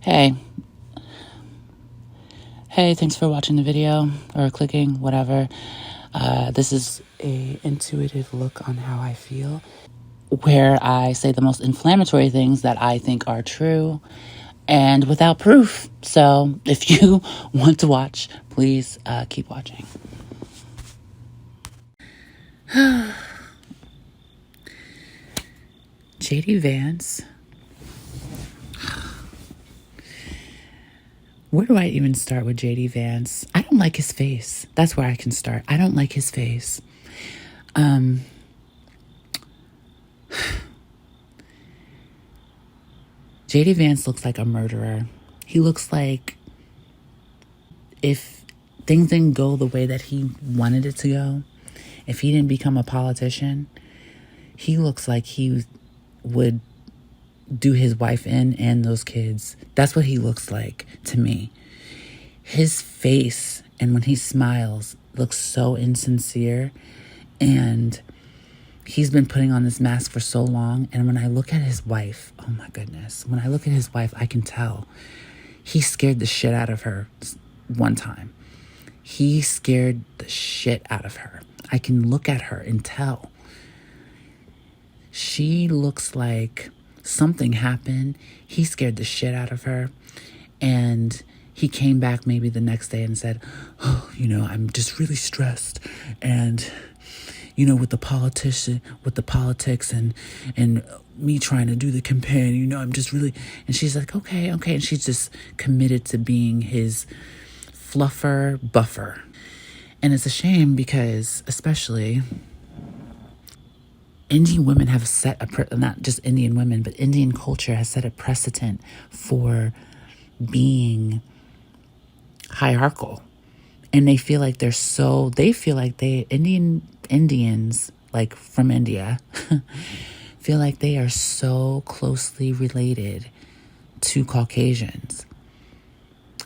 Hey. Hey, thanks for watching the video or clicking, whatever. This is a intuitive look on how I feel, where I say the most inflammatory things that I think are true and without proof. So if you want to watch, please keep watching. JD Vance. Where do I even start with JD Vance? I don't like his face. That's where I can start. I don't like his face. JD Vance looks like a murderer. He looks like if things didn't go the way that he wanted it to go, if he didn't become a politician, he looks like he would do his wife in and those kids. That's what he looks like to me. His face and when he smiles looks so insincere, and he's been putting on this mask for so long. And when I look at his wife, oh my goodness, when I look at his wife, I can tell he scared the shit out of her one time. He scared the shit out of her. I can look at her and tell. She looks like something happened. He scared the shit out of her. And he came back maybe the next day and said, oh, I'm just really stressed. And, with the politics and me trying to do the campaign, I'm just really, and she's like, okay. And she's just committed to being his fluffer buffer. And it's a shame because especially Indian women have set not just Indian women, but Indian culture has set a precedent for being hierarchical. And they feel like Indians, like from India, feel like they are so closely related to Caucasians.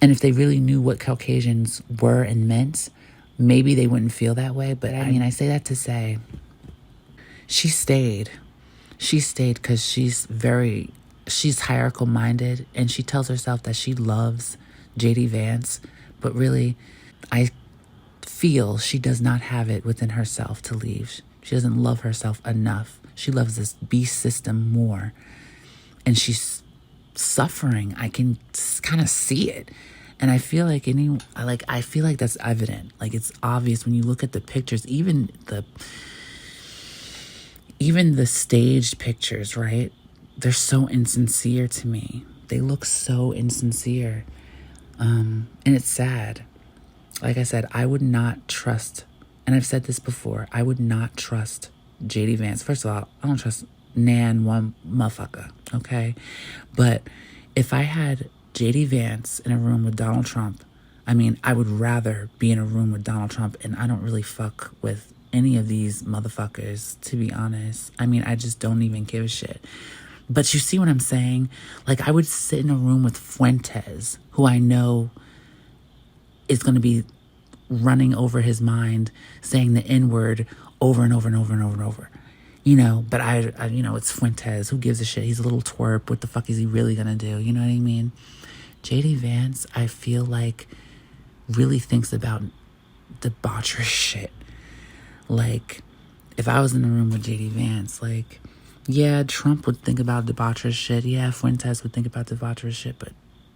And if they really knew what Caucasians were and meant, maybe they wouldn't feel that way. But I say that to say, she stayed. She stayed because she's hierarchical minded, and she tells herself that she loves JD Vance, but really, I feel she does not have it within herself to leave. She doesn't love herself enough. She loves this beast system more, and she's suffering. I can kind of see it. And I feel like I feel like that's evident. Like, it's obvious when you look at the pictures, even the staged pictures, right? They're so insincere to me. They look so insincere. And it's sad. Like I said, I would not trust, and I've said this before, I would not trust JD Vance. First of all, I don't trust Nan one motherfucker, okay? But if I had JD Vance in a room with Donald Trump, I would rather be in a room with Donald Trump, and I don't really fuck with any of these motherfuckers, to be honest. I just don't even give a shit. But you see what I'm saying? Like, I would sit in a room with Fuentes, who I know is going to be running over his mind, saying the N-word over and over and over and over and over. But I it's Fuentes. Who gives a shit? He's a little twerp. What the fuck is he really going to do? You know what I mean? JD Vance, I feel like, really thinks about debaucherous shit. Like, if I was in the room with JD Vance, like, yeah, Trump would think about debaucherous shit. Yeah, Fuentes would think about debaucherous shit. But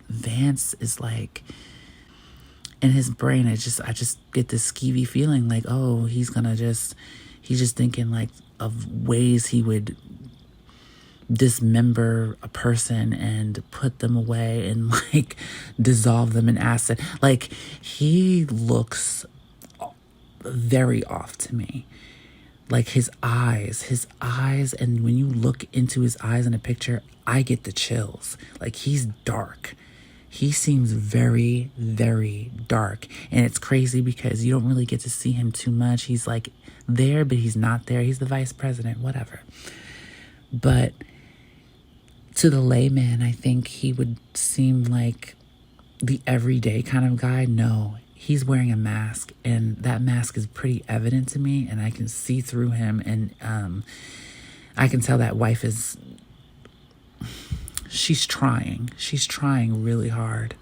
Vance is like, in his brain, I just get this skeevy feeling like, oh, he's just thinking like of ways he would dismember a person and put them away and like dissolve them in acid. Like, he looks very off to me. Like, his eyes, and when you look into his eyes in a picture, I get the chills. Like, he's dark. He seems very, very dark. And it's crazy because you don't really get to see him too much. He's like there, but he's not there. He's the vice president, whatever. But to the layman, I think he would seem like the everyday kind of guy. No, he's wearing a mask, and that mask is pretty evident to me, and I can see through him, and I can tell that wife is, she's trying. She's trying really hard.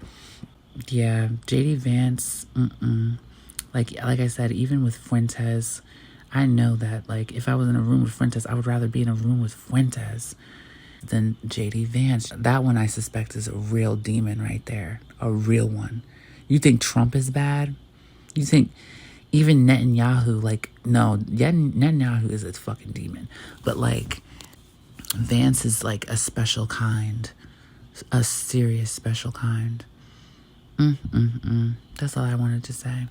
Yeah, JD Vance, like I said, even with Fuentes, I know that, like, if I was in a room with Fuentes, I would rather be in a room with Fuentes than JD Vance. That one I suspect is a real demon right there. A real one. You think Trump is bad? You think even Netanyahu, like, no, Netanyahu is a fucking demon. But, like, Vance is, like, a special kind. A serious special kind. That's all I wanted to say.